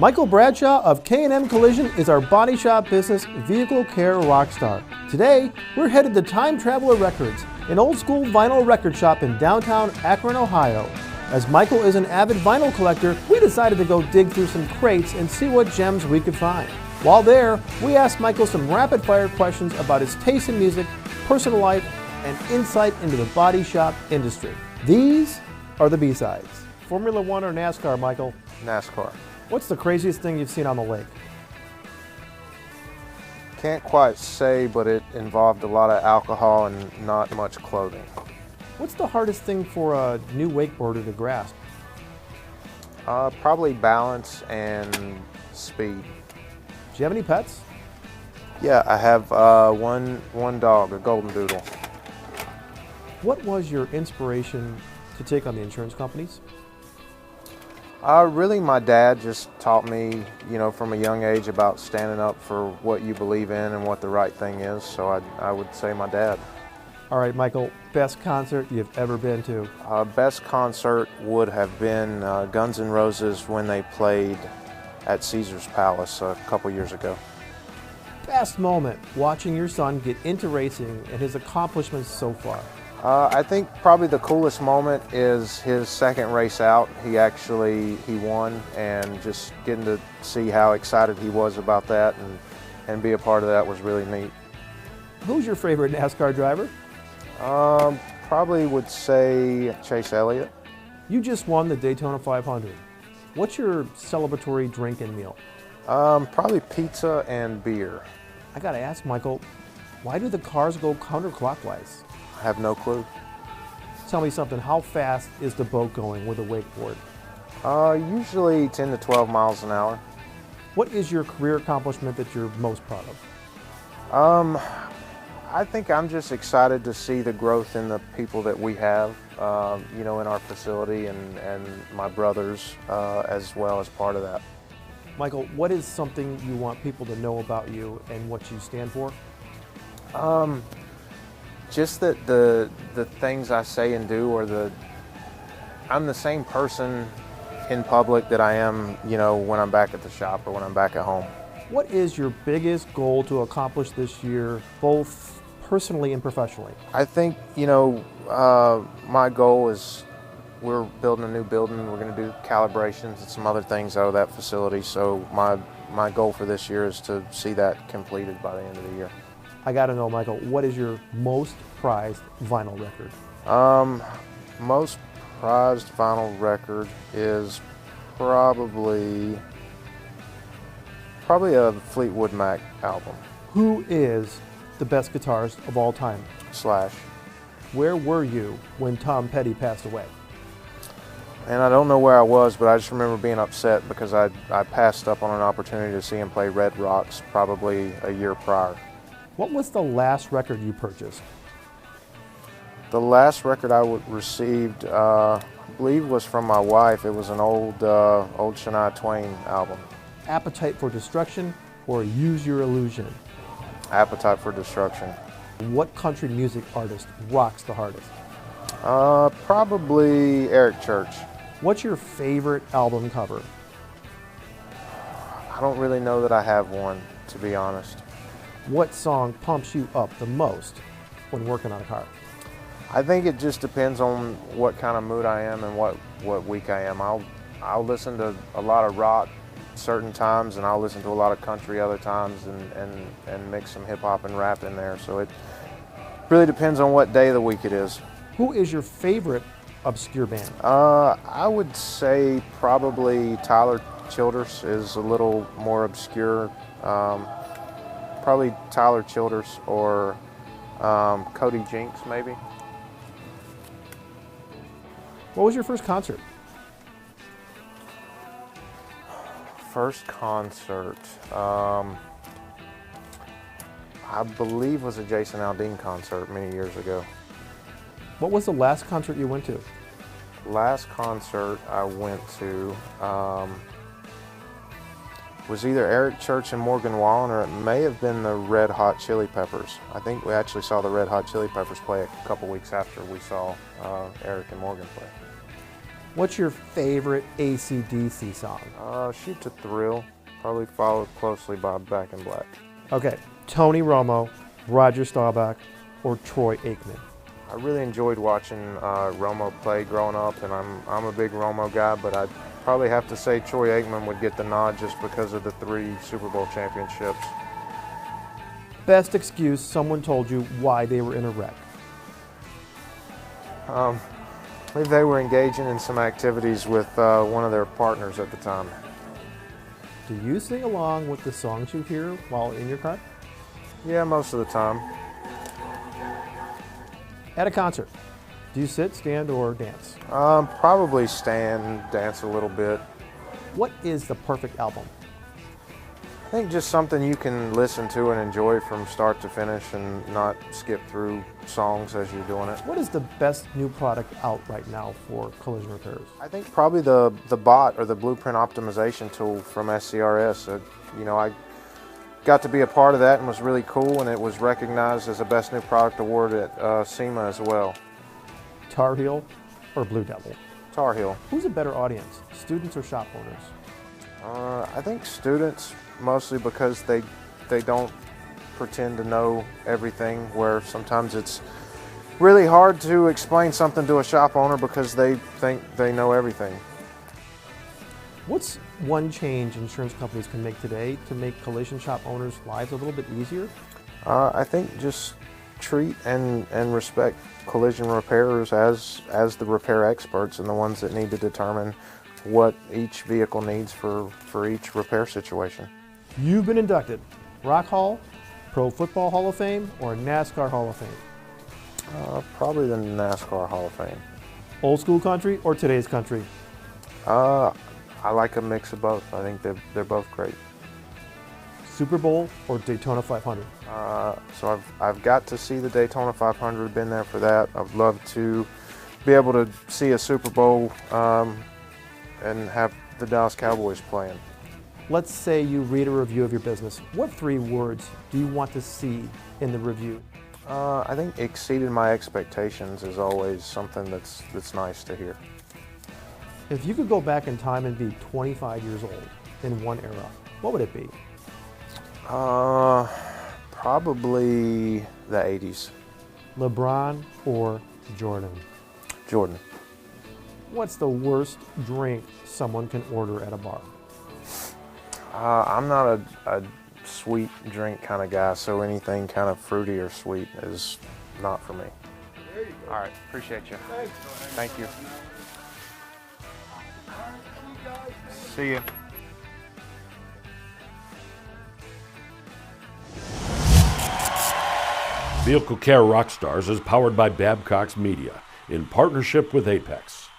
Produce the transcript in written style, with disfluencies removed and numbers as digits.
Michael Bradshaw of K&M Collision is our body shop business Vehicle Care RockStar. Today, we're headed to Time Traveler Records, an old-school vinyl record shop in downtown Akron, Ohio. As Michael is an avid vinyl collector, we decided to go dig through some crates and see what gems we could find. While there, we asked Michael some rapid-fire questions about his taste in music, personal life, and insight into the body shop industry. These are the B-sides. Formula One or NASCAR, Michael? NASCAR. What's the craziest thing you've seen on the lake? Can't quite say, but it involved a lot of alcohol and not much clothing. What's the hardest thing for a new wakeboarder to grasp? Probably balance and speed. Do you have any pets? Yeah, I have one dog, a golden doodle. What was your inspiration to take on the insurance companies? Really, my dad just taught me, from a young age about standing up for what you believe in and what the right thing is. So I would say my dad. All right, Michael, best concert you've ever been to? Best concert would have been Guns N' Roses when they played at Caesar's Palace a couple years ago. Best moment watching your son get into racing and his accomplishments so far? I think probably the coolest moment is his second race out. He won, and just getting to see how excited he was about that and be a part of that was really neat. Who's your favorite NASCAR driver? Probably would say Chase Elliott. You just won the Daytona 500. What's your celebratory drink and meal? Probably pizza and beer. I gotta ask, Michael, why do the cars go counterclockwise? I have no clue. Tell me something, how fast is the boat going with a wakeboard? Usually 10 to 12 miles an hour. What is your career accomplishment that you're most proud of? I think I'm just excited to see the growth in the people that we have, in our facility and my brothers as well as part of that. Michael, what is something you want people to know about you and what you stand for? Just that the things I say and do I'm the same person in public that I am, when I'm back at the shop or when I'm back at home. What is your biggest goal to accomplish this year, both personally and professionally? I think, my goal is we're building a new building. We're going to do calibrations and some other things out of that facility. So my goal for this year is to see that completed by the end of the year. I got to know, Michael, what is your most prized vinyl record? Most prized vinyl record is probably a Fleetwood Mac album. Who is the best guitarist of all time? Slash. Where were you when Tom Petty passed away? And I don't know where I was, but I just remember being upset because I passed up on an opportunity to see him play Red Rocks probably a year prior. What was the last record you purchased? The last record I received, I believe, was from my wife. It was an old Shania Twain album. Appetite for Destruction or Use Your Illusion? Appetite for Destruction. What country music artist rocks the hardest? Probably Eric Church. What's your favorite album cover? I don't really know that I have one, to be honest. What song pumps you up the most when working on a car? I think it just depends on what kind of mood I am and what week I am. I'll listen to a lot of rock certain times, and I'll listen to a lot of country other times, and mix some hip hop and rap in there. So it really depends on what day of the week it is. Who is your favorite obscure band? I would say probably Tyler Childers is a little more obscure. Probably Tyler Childers or Cody Jinks, maybe. What was your first concert? First concert, I believe was a Jason Aldean concert many years ago. What was the last concert you went to? Last concert I went to was either Eric Church and Morgan Wallen, or it may have been the Red Hot Chili Peppers. I think we actually saw the Red Hot Chili Peppers play a couple weeks after we saw Eric and Morgan play. What's your favorite AC/DC song? Shoot to Thrill, probably followed closely by Back in Black. Okay, Tony Romo, Roger Staubach, or Troy Aikman? I really enjoyed watching Romo play growing up, and I'm a big Romo guy, but I'd probably have to say Troy Aikman would get the nod just because of the 3 Super Bowl championships. Best excuse someone told you why they were in a wreck? Maybe they were engaging in some activities with one of their partners at the time. Do you sing along with the songs you hear while in your car? Yeah, most of the time. At a concert, do you sit, stand, or dance? Probably stand, dance a little bit. What is the perfect album? I think just something you can listen to and enjoy from start to finish and not skip through songs as you're doing it. What is the best new product out right now for collision repairs? I think probably the bot or the blueprint optimization tool from SCRS. I got to be a part of that and was really cool, and it was recognized as a Best New Product Award at SEMA as well. Tar Heel or Blue Devil? Tar Heel. Who's a better audience, students or shop owners? I think students, mostly because they don't pretend to know everything, where sometimes it's really hard to explain something to a shop owner because they think they know everything. What's one change insurance companies can make today to make collision shop owners' lives a little bit easier? I think just treat and respect collision repairers as the repair experts and the ones that need to determine what each vehicle needs for each repair situation. You've been inducted Rock Hall, Pro Football Hall of Fame, or NASCAR Hall of Fame? Probably the NASCAR Hall of Fame. Old school country or today's country? I like a mix of both. I think they're both great. Super Bowl or Daytona 500? So I've got to see the Daytona 500, been there for that. I'd love to be able to see a Super Bowl and have the Dallas Cowboys playing. Let's say you read a review of your business. What 3 words do you want to see in the review? I think exceeded my expectations is always something that's nice to hear. If you could go back in time and be 25 years old in one era, what would it be? Probably the 80s. LeBron or Jordan? Jordan. What's the worst drink someone can order at a bar? I'm not a sweet drink kind of guy, so anything kind of fruity or sweet is not for me. There you go. All right, appreciate you. Thanks. Thank you. See you. Vehicle Care RockStars is powered by Babcox Media in partnership with Apex.